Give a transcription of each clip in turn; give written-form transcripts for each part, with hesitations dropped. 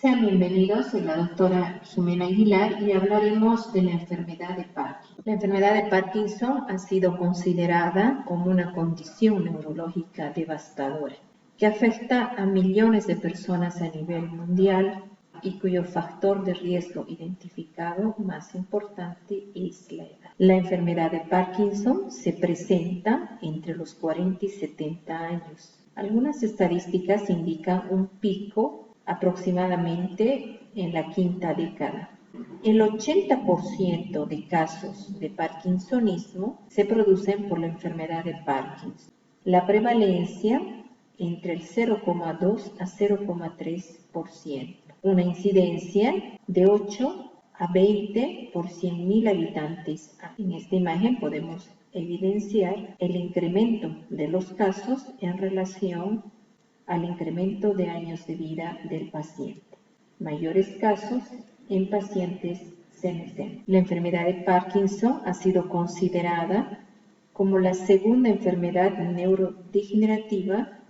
Sean bienvenidos, soy la doctora Jimena Aguilar y hablaremos de la enfermedad de Parkinson. La enfermedad de Parkinson ha sido considerada como una condición neurológica devastadora que afecta a millones de personas a nivel mundial y cuyo factor de riesgo identificado más importante es la edad. La enfermedad de Parkinson se presenta entre los 40 y 70 años. Algunas estadísticas indican un pico aproximadamente en la quinta década. El 80% de casos de parkinsonismo se producen por la enfermedad de Parkinson. La prevalencia entre el 0,2 a 0,3%. Una incidencia de 8 a 20 por 100.000 habitantes. En esta imagen podemos evidenciar el incremento de los casos en relación al incremento de años de vida del paciente. Mayores casos en pacientes senescentes. La enfermedad de Parkinson ha sido considerada como la segunda enfermedad neurodegenerativa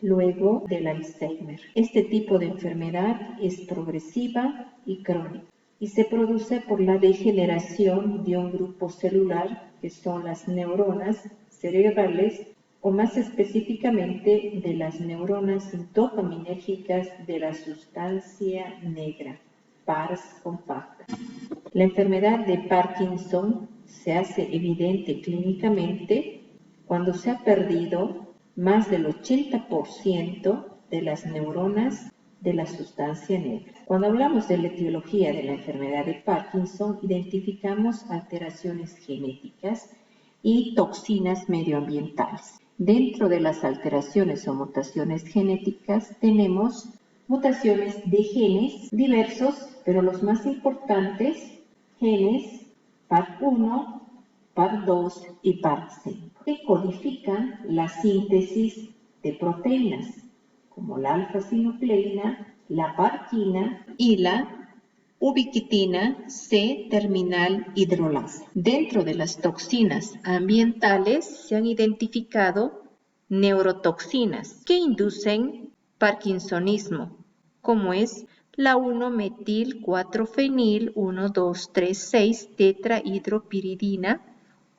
luego del Alzheimer. Este tipo de enfermedad es progresiva y crónica y se produce por la degeneración de un grupo celular que son las neuronas cerebrales o más específicamente de las neuronas dopaminérgicas de la sustancia negra, pars compacta. La enfermedad de Parkinson se hace evidente clínicamente cuando se ha perdido más del 80% de las neuronas de la sustancia negra. Cuando hablamos de la etiología de la enfermedad de Parkinson, identificamos alteraciones genéticas y toxinas medioambientales. Dentro de las alteraciones o mutaciones genéticas tenemos mutaciones de genes diversos, pero los más importantes, genes PAR1, PAR2 y PAR5, que codifican la síntesis de proteínas, como la alfa-sinucleína, la parquina y la ubiquitina C-terminal hidrolasa. Dentro de las toxinas ambientales se han identificado neurotoxinas que inducen parkinsonismo, como es la 1-metil-4-fenil 1,2,3,6-tetrahidropiridina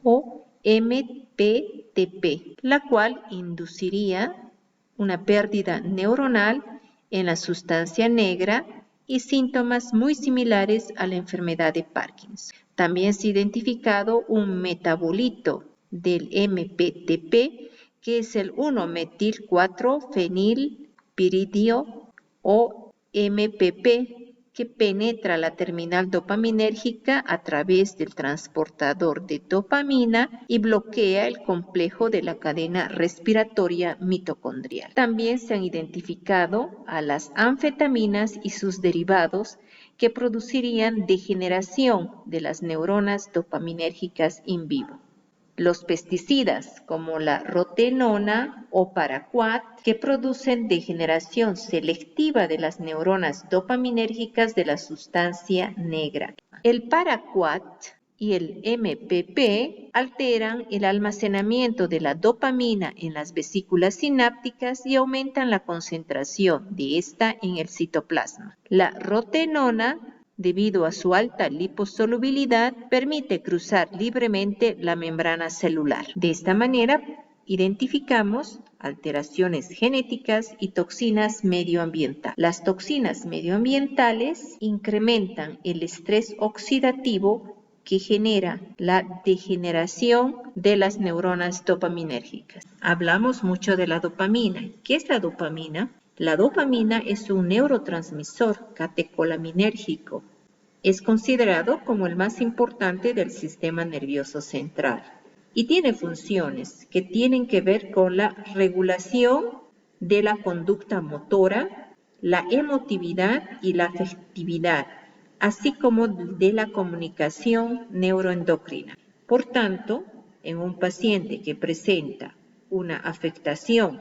o MPTP, la cual induciría una pérdida neuronal en la sustancia negra y síntomas muy similares a la enfermedad de Parkinson. También se ha identificado un metabolito del MPTP, que es el 1-metil-4-fenilpiridio o MPP, que penetra la terminal dopaminérgica a través del transportador de dopamina y bloquea el complejo de la cadena respiratoria mitocondrial. También se han identificado a las anfetaminas y sus derivados que producirían degeneración de las neuronas dopaminérgicas in vivo. Los pesticidas como la rotenona o paraquat que producen degeneración selectiva de las neuronas dopaminérgicas de la sustancia negra. El paraquat y el MPP alteran el almacenamiento de la dopamina en las vesículas sinápticas y aumentan la concentración de esta en el citoplasma. La rotenona, debido a su alta liposolubilidad, permite cruzar libremente la membrana celular. De esta manera, identificamos alteraciones genéticas y toxinas medioambientales. Las toxinas medioambientales incrementan el estrés oxidativo que genera la degeneración de las neuronas dopaminérgicas. Hablamos mucho de la dopamina. ¿Qué es la dopamina? La dopamina es un neurotransmisor catecolaminérgico. Es considerado como el más importante del sistema nervioso central y tiene funciones que tienen que ver con la regulación de la conducta motora, la emotividad y la afectividad, así como de la comunicación neuroendocrina. Por tanto, en un paciente que presenta una afectación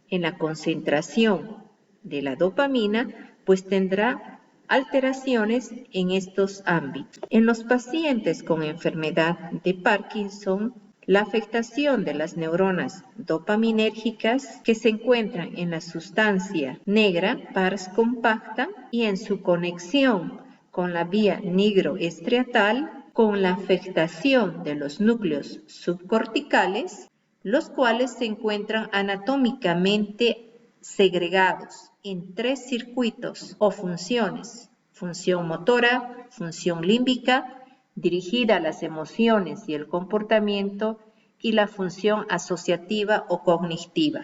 en la concentración de la dopamina, pues tendrá alteraciones en estos ámbitos. En los pacientes con enfermedad de Parkinson La afectación de las neuronas dopaminérgicas que se encuentran en la sustancia negra pars compacta y en su conexión con la vía nigroestriatal, con la afectación de los núcleos subcorticales, los cuales se encuentran anatómicamente segregados en 3 circuitos o funciones: función motora, función límbica, dirigida a las emociones y el comportamiento, y la función asociativa o cognitiva.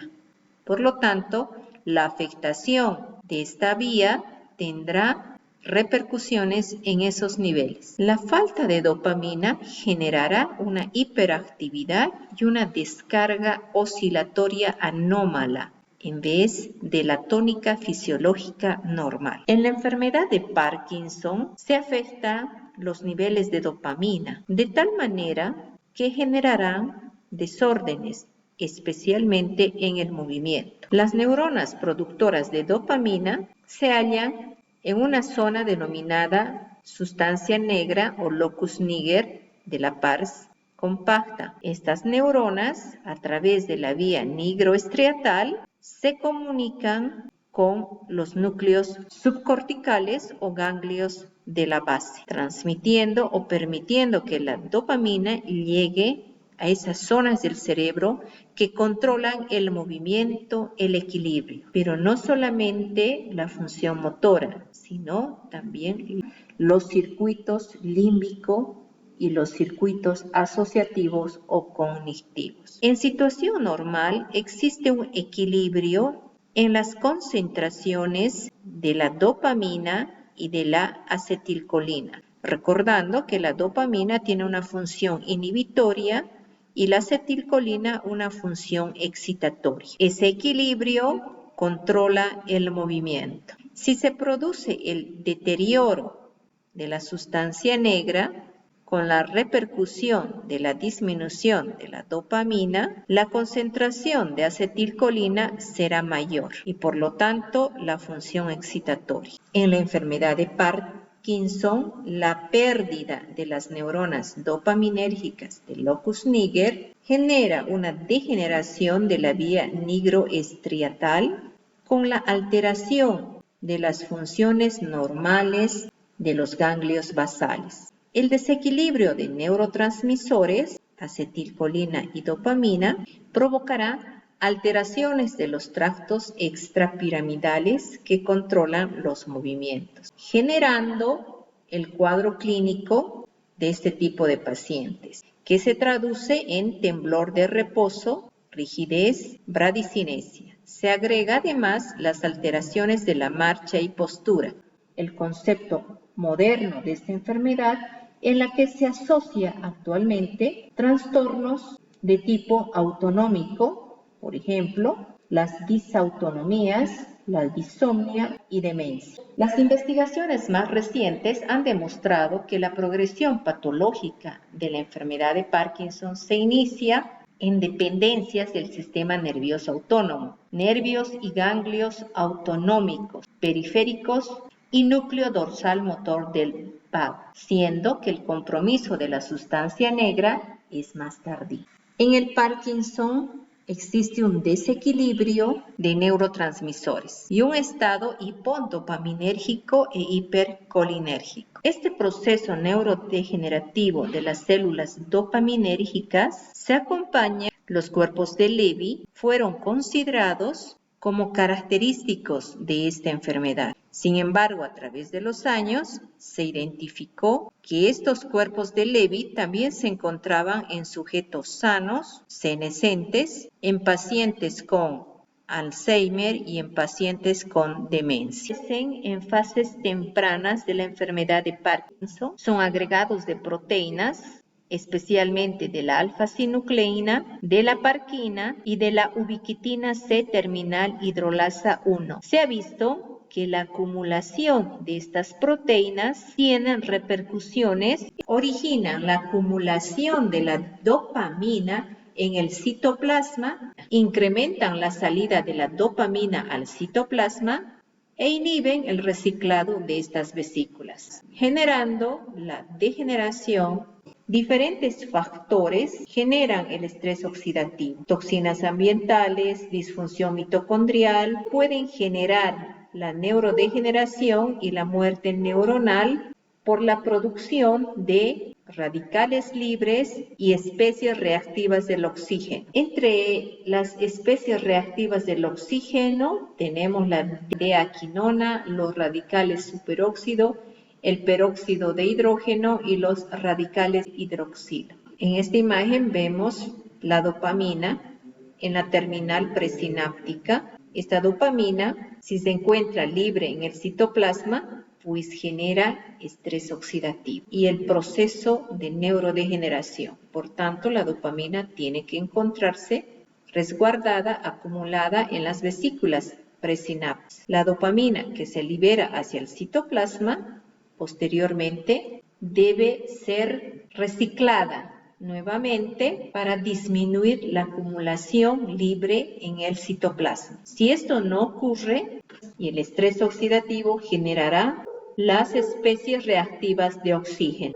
Por lo tanto, la afectación de esta vía tendrá repercusiones en esos niveles. La falta de dopamina generará una hiperactividad y una descarga oscilatoria anómala en vez de la tónica fisiológica normal. En la enfermedad de Parkinson se afectan los niveles de dopamina de tal manera que generarán desórdenes, especialmente en el movimiento. Las neuronas productoras de dopamina se hallan en una zona denominada sustancia negra o locus niger de la pars compacta. Estas neuronas, a través de la vía nigroestriatal, se comunican con los núcleos subcorticales o ganglios de la base, transmitiendo o permitiendo que la dopamina llegue a esas zonas del cerebro que controlan el movimiento, el equilibrio, pero no solamente la función motora, sino también los circuitos límbico y los circuitos asociativos o cognitivos. En situación normal existe un equilibrio en las concentraciones de la dopamina y de la acetilcolina, recordando que la dopamina tiene una función inhibitoria y la acetilcolina una función excitatoria. Ese equilibrio controla el movimiento. Si se produce el deterioro de la sustancia negra, con la repercusión de la disminución de la dopamina, la concentración de acetilcolina será mayor y por lo tanto la función excitatoria. En la enfermedad de Parkinson, la pérdida de las neuronas dopaminérgicas del locus niger genera una degeneración de la vía nigroestriatal con la alteración de las funciones normales de los ganglios basales. El desequilibrio de neurotransmisores, acetilcolina y dopamina, provocará alteraciones de los tractos extrapiramidales que controlan los movimientos, generando el cuadro clínico de este tipo de pacientes, que se traduce en temblor de reposo, rigidez, bradicinesia. Se agrega además las alteraciones de la marcha y postura. El concepto moderno de esta enfermedad en la que se asocia actualmente trastornos de tipo autonómico, por ejemplo, las disautonomías, la disomnia y demencia. Las investigaciones más recientes han demostrado que la progresión patológica de la enfermedad de Parkinson se inicia en dependencias del sistema nervioso autónomo, nervios y ganglios autonómicos, periféricos y núcleo dorsal motor del vago, siendo que el compromiso de la sustancia negra es más tardío. En el Parkinson existe un desequilibrio de neurotransmisores y un estado hipodopaminérgico e hipercolinérgico. Este proceso neurodegenerativo de las células dopaminérgicas se acompaña. Los cuerpos de Levy fueron considerados como característicos de esta enfermedad. Sin embargo, a través de los años se identificó que estos cuerpos de Levy también se encontraban en sujetos sanos, senescentes, en pacientes con Alzheimer y en pacientes con demencia. En fases tempranas de la enfermedad de Parkinson son agregados de proteínas, especialmente de la alfa-sinucleína, de la parquina y de la ubiquitina C terminal hidrolasa 1. Se ha visto que la acumulación de estas proteínas tienen repercusiones, originan la acumulación de la dopamina en el citoplasma, incrementan la salida de la dopamina al citoplasma e inhiben el reciclado de estas vesículas, generando la degeneración Diferentes factores generan el estrés oxidativo. Toxinas ambientales, disfunción mitocondrial pueden generar la neurodegeneración y la muerte neuronal por la producción de radicales libres y especies reactivas del oxígeno. Entre las especies reactivas del oxígeno tenemos la D-quinona, los radicales superóxido, el peróxido de hidrógeno y los radicales hidroxilo. En esta imagen vemos la dopamina en la terminal presináptica. Esta dopamina, si se encuentra libre en el citoplasma, pues genera estrés oxidativo y el proceso de neurodegeneración. Por tanto, la dopamina tiene que encontrarse resguardada, acumulada en las vesículas presinápticas. La dopamina que se libera hacia el citoplasma, posteriormente, debe ser reciclada nuevamente para disminuir la acumulación libre en el citoplasma. Si esto no ocurre, y el estrés oxidativo generará las especies reactivas de oxígeno.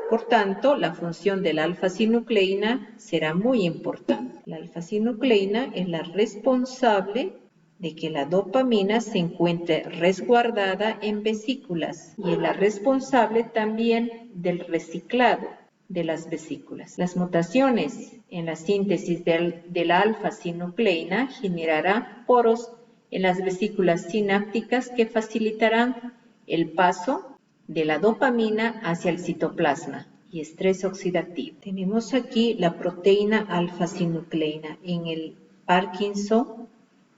Por tanto, la función de la alfa-sinucleína será muy importante. La alfa-sinucleína es la responsable de que la dopamina se encuentre resguardada en vesículas y es la responsable también del reciclado de las vesículas. Las mutaciones en la síntesis de la alfa-sinucleína generarán poros en las vesículas sinápticas que facilitarán el paso de la dopamina hacia el citoplasma y estrés oxidativo. Tenemos aquí la proteína alfa-sinucleína. En el Parkinson,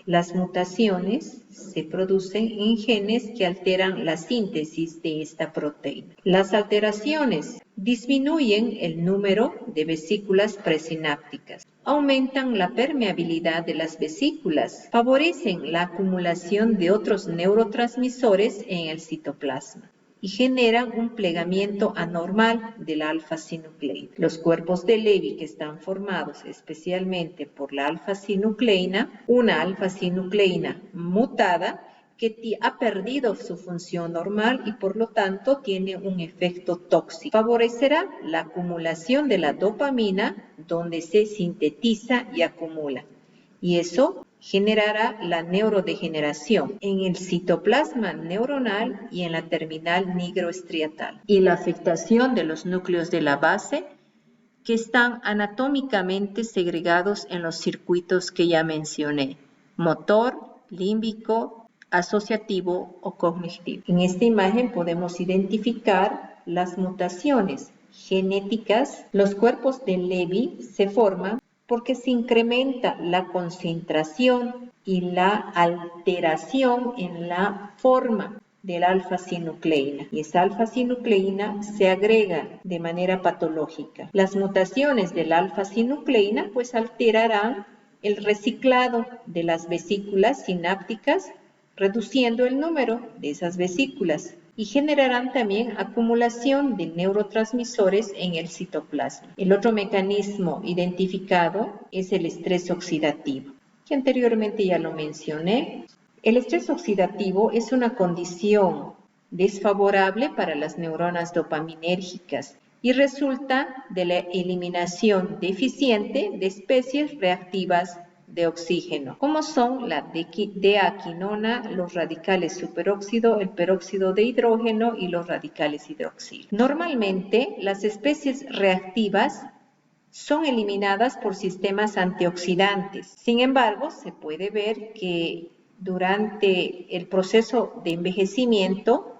las mutaciones se producen en genes que alteran la síntesis de esta proteína. Las alteraciones disminuyen el número de vesículas presinápticas, aumentan la permeabilidad de las vesículas, favorecen la acumulación de otros neurotransmisores en el citoplasma y generan un plegamiento anormal de la alfa-sinucleína. Los cuerpos de Levy que están formados especialmente por la alfa-sinucleína, una alfa-sinucleína mutada que ha perdido su función normal y por lo tanto tiene un efecto tóxico. Favorecerá la acumulación de la dopamina donde se sintetiza y acumula. Y eso generará la neurodegeneración en el citoplasma neuronal y en la terminal nigroestriatal. Y la afectación de los núcleos de la base que están anatómicamente segregados en los circuitos que ya mencioné: motor, límbico, asociativo o cognitivo. En esta imagen podemos identificar las mutaciones genéticas. Los cuerpos de Levy se forman porque se incrementa la concentración y la alteración en la forma de la alfa-sinucleína, y esa alfa-sinucleína se agrega de manera patológica. Las mutaciones de la alfa-sinucleína pues alterarán el reciclado de las vesículas sinápticas, reduciendo el número de esas vesículas, y generarán también acumulación de neurotransmisores en el citoplasma. El otro mecanismo identificado es el estrés oxidativo, que anteriormente ya lo mencioné. El estrés oxidativo es una condición desfavorable para las neuronas dopaminérgicas y resulta de la eliminación deficiente de especies reactivas de oxígeno, como son la D-quinona, los radicales superóxido, el peróxido de hidrógeno y los radicales hidroxilo. Normalmente, las especies reactivas son eliminadas por sistemas antioxidantes. Sin embargo, se puede ver que durante el proceso de envejecimiento,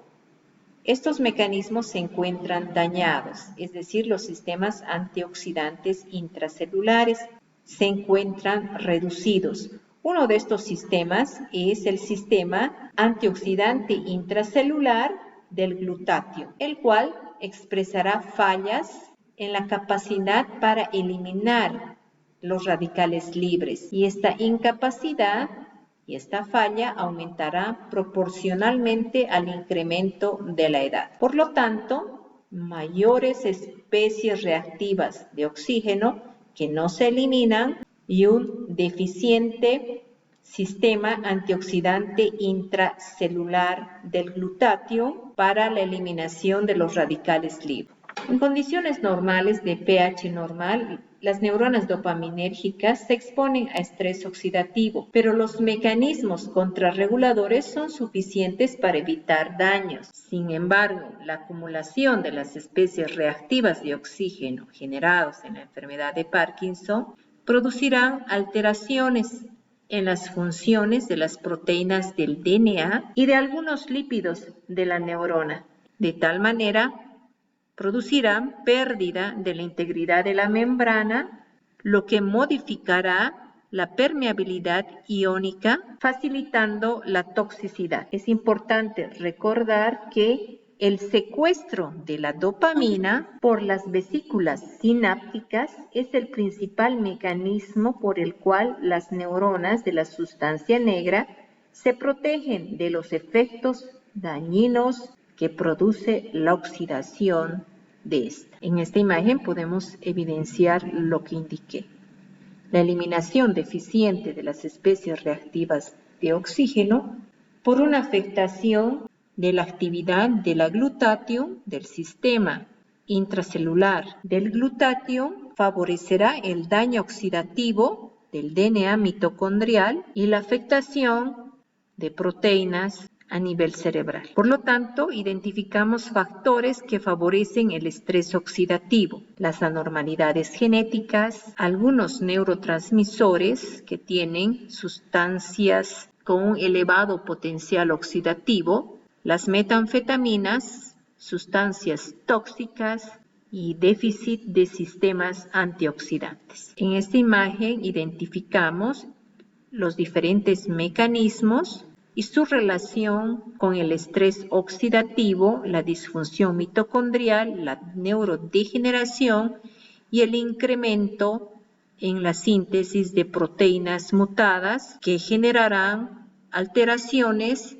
estos mecanismos se encuentran dañados, es decir, los sistemas antioxidantes intracelulares se encuentran reducidos. Uno de estos sistemas es el sistema antioxidante intracelular del glutatio, el cual expresará fallas en la capacidad para eliminar los radicales libres, y esta incapacidad y esta falla aumentará proporcionalmente al incremento de la edad. Por lo tanto, mayores especies reactivas de oxígeno que no se eliminan y un deficiente sistema antioxidante intracelular del glutatio para la eliminación de los radicales libres. En condiciones normales de pH normal, las neuronas dopaminérgicas se exponen a estrés oxidativo, pero los mecanismos contrarreguladores son suficientes para evitar daños. Sin embargo, la acumulación de las especies reactivas de oxígeno generados en la enfermedad de Parkinson producirán alteraciones en las funciones de las proteínas del DNA y de algunos lípidos de la neurona, de tal manera producirán pérdida de la integridad de la membrana, lo que modificará la permeabilidad iónica, facilitando la toxicidad. Es importante recordar que el secuestro de la dopamina por las vesículas sinápticas es el principal mecanismo por el cual las neuronas de la sustancia negra se protegen de los efectos dañinos que produce la oxidación de esta. En esta imagen podemos evidenciar lo que indiqué. La eliminación deficiente de las especies reactivas de oxígeno por una afectación de la actividad de la glutatión del sistema intracelular del glutatión favorecerá el daño oxidativo del DNA mitocondrial y la afectación de proteínas a nivel cerebral. Por lo tanto, identificamos factores que favorecen el estrés oxidativo, las anormalidades genéticas, algunos neurotransmisores que tienen sustancias con un elevado potencial oxidativo, las metanfetaminas, sustancias tóxicas y déficit de sistemas antioxidantes. En esta imagen identificamos los diferentes mecanismos y su relación con el estrés oxidativo, la disfunción mitocondrial, la neurodegeneración y el incremento en la síntesis de proteínas mutadas que generarán alteraciones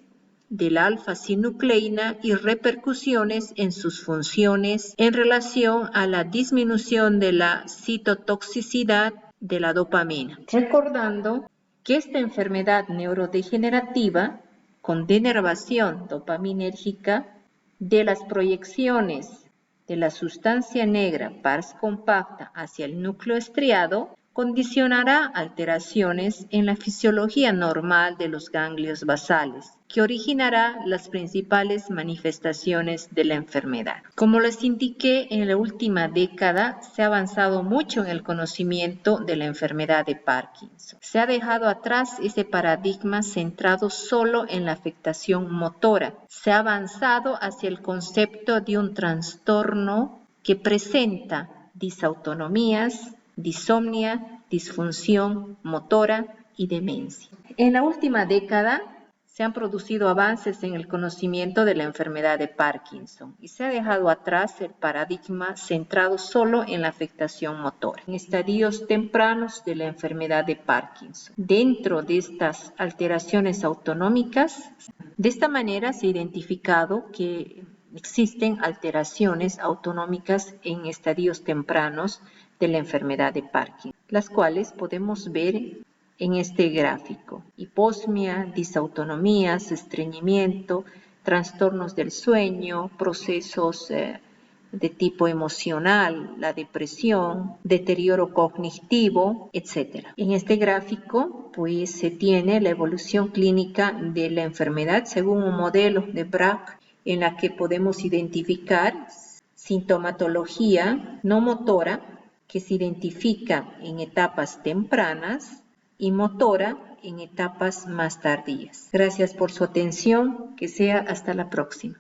de la alfa-sinucleína y repercusiones en sus funciones en relación a la disminución de la citotoxicidad de la dopamina. Recordando que esta enfermedad neurodegenerativa con denervación dopaminérgica de las proyecciones de la sustancia negra pars compacta hacia el núcleo estriado condicionará alteraciones en la fisiología normal de los ganglios basales, que originará las principales manifestaciones de la enfermedad. Como les indiqué, en la última década se ha avanzado mucho en el conocimiento de la enfermedad de Parkinson. Se ha dejado atrás ese paradigma centrado solo en la afectación motora. Se ha avanzado hacia el concepto de un trastorno que presenta disautonomías, disomnia, disfunción motora y demencia. En la última década se han producido avances en el conocimiento de la enfermedad de Parkinson y se ha dejado atrás el paradigma centrado solo en la afectación motora. En estadios tempranos de la enfermedad de Parkinson, dentro de estas alteraciones autonómicas, de esta manera se ha identificado que existen alteraciones autonómicas en estadios tempranos de la enfermedad de Parkinson, las cuales podemos ver en este gráfico: hiposmia, disautonomías, estreñimiento, trastornos del sueño, procesos de tipo emocional, la depresión, deterioro cognitivo, etc. En este gráfico, pues, se tiene la evolución clínica de la enfermedad según un modelo de Braak, en la que podemos identificar sintomatología no motora que se identifica en etapas tempranas y motora en etapas más tardías. Gracias por su atención, que sea hasta la próxima.